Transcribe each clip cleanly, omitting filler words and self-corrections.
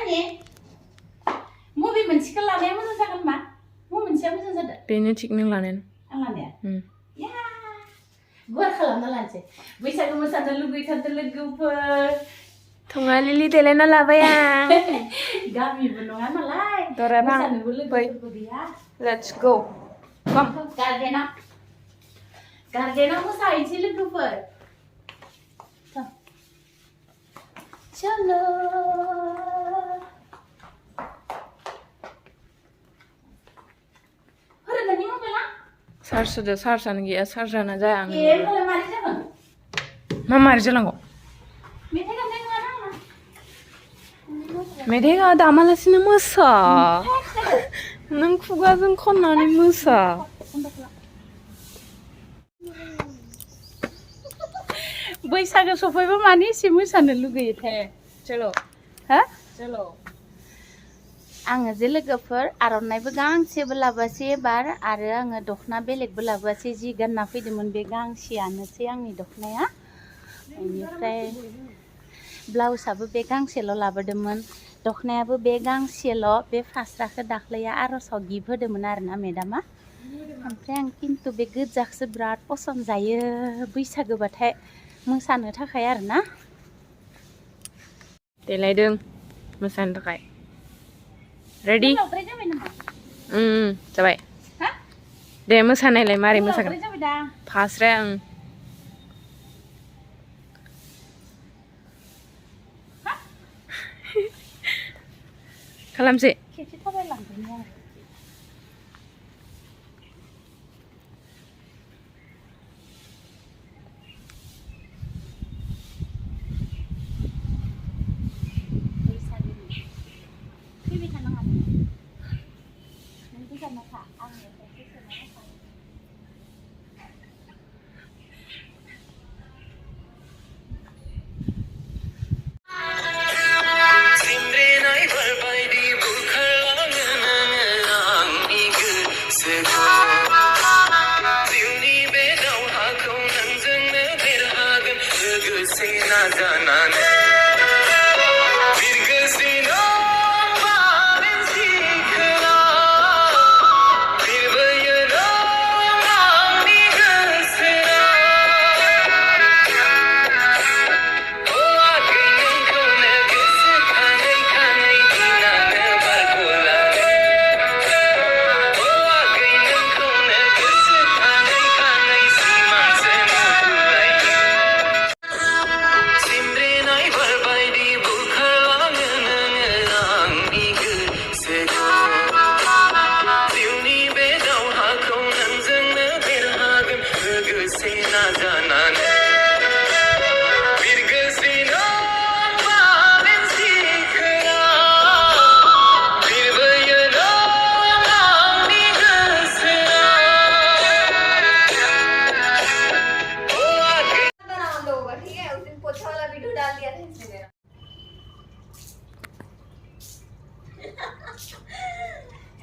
ने मबे मोनसेखौ लानाया मोजां जागोन मा मोनसेया मोजां जादों बेनो थिग नों लानायानो आं लानाया या गुवार खालामना लानोसै बैसागु मोसानो लुगैथारदों लोगोफोर थङा लिलि देलायना लाबाय आं गामिबो नङा नालाय दराबा मोसानोबो लोगोफोरबो गैया लेट्स गो कम गार्डेनाव मोसाहैनोसै लोगोफोर चलो हरनानै मबाइला चार्ज होदो चार्जआनो गैया चार्जानो जाया आं ए होनबालाय मारै जागोन मा मारै जानांगौ मेथाइ गाबनाय नङा ना मेथाइ दामालासिनो मोसा नों खुगाजों खननानै मोसा बैसागो सफैबा माने एसे मोसानो लुगैयोथाय चलो हा चलो आङो जे लोगोफोर आर'नाइबो गांसेबो लाबोआसै एबार आरो आङो दख'ना बेलेगबो लाबोआसै जि गानना फैदोंमोन बे गांसेयानोसै आंनि दख'नाया बेनिफ्राय ब्लाउसआबो बे गांसेल' लाबोदोंमोन दख'नायाबो बे गांसेल' बे फास्राखौ दाख्लैया आर'जआव गिफ्ट होदोंमोन आरोना मेदामा ओमफ्राय आं खिन्थु बे गोजाखौसो बिराद पसन्द जायो बैसागोबाथाय मोसानो थाखाय आरोना देलायदों मोसानो थाखाय रेडी जाबाय दे मोसानायलाय मारै मोसागोन फास्राया खालामसै खेबसे थाबायलांदोंमोन आं फैबाय थानाङा नों गोजानाव था आङो एसे सोनानै थायो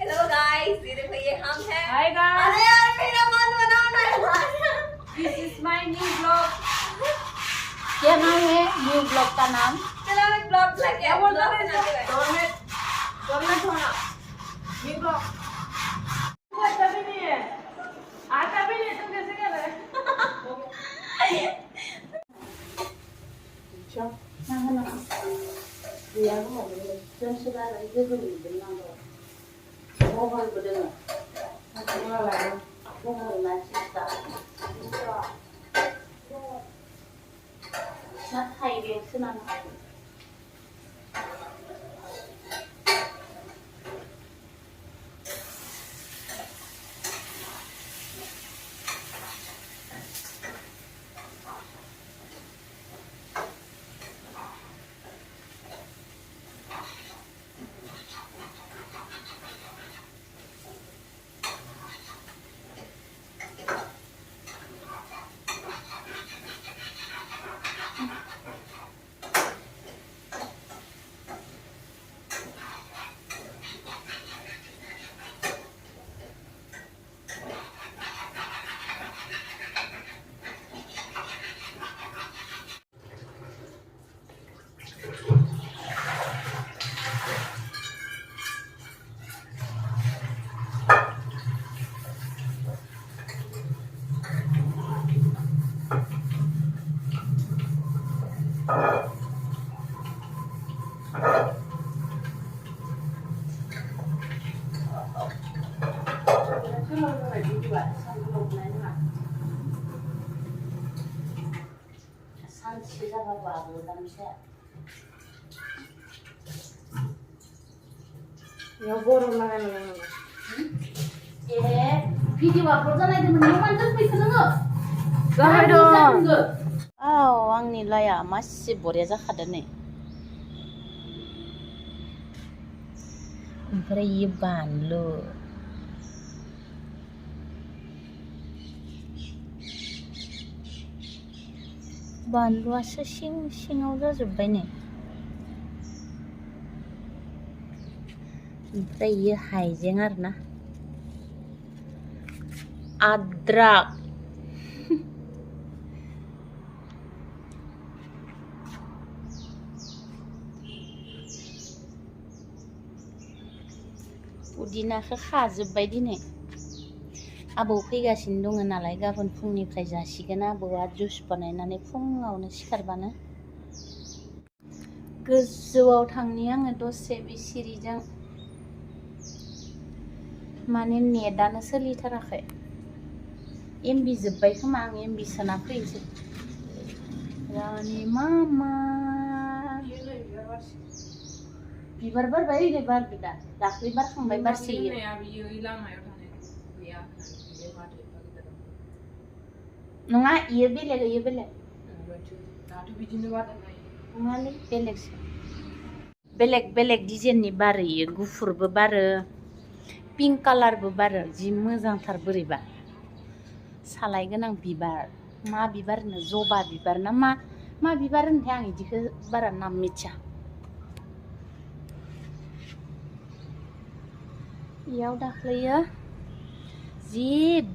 हेलो गाइस ये देखो ये हम हैं हाय गाइस अरे यार मेरा मन बनाना है दिस इज माय न्यू ब्लॉग क्या नाम है न्यू ब्लॉग का नाम चलो एक ब्लॉग लगे क्या बोल रहे हैं डोरमेट होना न्यू ब्लॉग आता भी नहीं है आता भी नहीं तुम कैसे कर रहे हैं अच्छा ना गैया दङ जोंसो बारा जेबो नुदोंनांगौ मबाइलबो दोङो मबाइलाय मबाइल मानसिफ्रा नाथाय बेयावसो नामा सानसे जाबाबो आबो दामसे बेयाव गरम लागाय मोननांगौ ए भिडिअ आपल'ड जानायदोंमोन नों मानो दोनफैखो नोङो गाहाय दं औ आंनि लाया मासि बरिया जाखादो नै ओमफ्राय इयो बानलु बानलुआसो सिं सिङाव जाजोब्बाय नै ओमफ्राय इयो हाइजें आरोना आद्राक पुदिनाखौ खाजोब्बाय दिनै आबौ फैगासिनो दङ नालाय गाबोन फुंनिफ्राय जासिगोन आबौआ जुइस बानायनानै फुङावनो सिखारबानो गोजौआव थांनि आङो दसे बे सिरिजों माने नेटानो सोलिथाराखै एमबि जोब्बाय खोमा आं एमबि सोना फैनोसै रानि मामा बिबार बारबाय ओरै बारदो दा दाख्लै बारखांबाय बारसोयो नङा इयो बेलेग नङालै बेलेगसो बेलेग डिजाइननि बारो इयो गुफुरबो बारो पिंक कालारबो बारो जि मोजांथार बोरैबा सालाय गोनां बिबार मा बिबार होनो जबा बिबार ना मा बिबार होनथाय आं इदिखौ बारा नाम मिथिया इयाव दाख्लैयो जि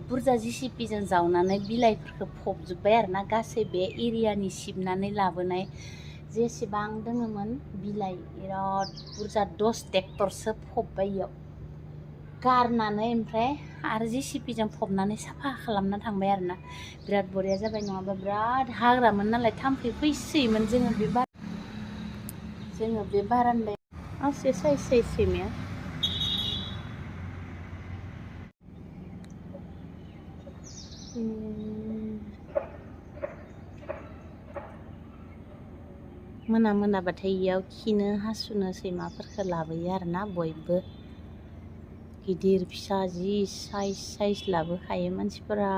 बुरजा जिसिपिजों जावनानै बिलाइफोरखौ फबजोब्बाय आरोना गासै बे एरियानि सिबनानै लाबोनाय जेसेबां दङमोन बिलाइ बिराद बुरजा 10 ट्रेक्टरसो फबबाय इयाव गारनानै ओमफ्राय आरो जिसिपिजों फबनानै साफा खालामना थांबाय आरोना बिराद बरिया जाबाय नङाबा बिराद हाग्रामोन नालाय थाम्फै फैसोयोमोन जोङो बे बारान्दायाव आसे साइज सैमाया मोनाबाथाय इयाव खिनो हासुनो सैमाफोरखौ लाबोयो आरोना बयबो गिदिर फिसा जि साइज लाबोखायो मानसिफोरा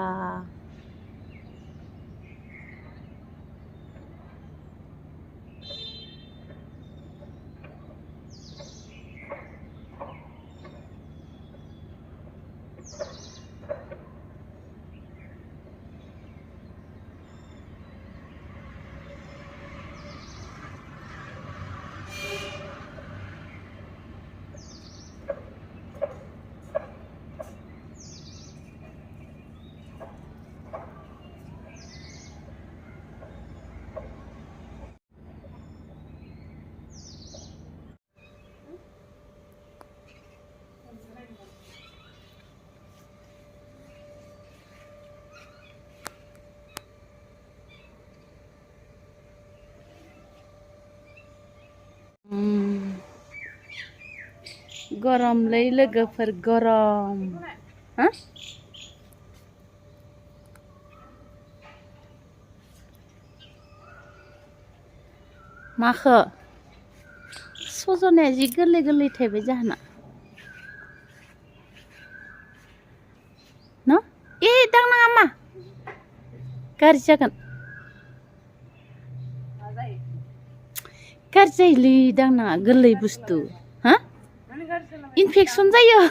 गरमलै लोगोफोर गरम हा माखो सजनाया जि गोरलै थायबाय जाहोना न ए दांनाङा मा गाज्रि जागोन गाज्रि जायोलै दांनाङा गोरलै बुस्थु हा इनफेक्सन जायो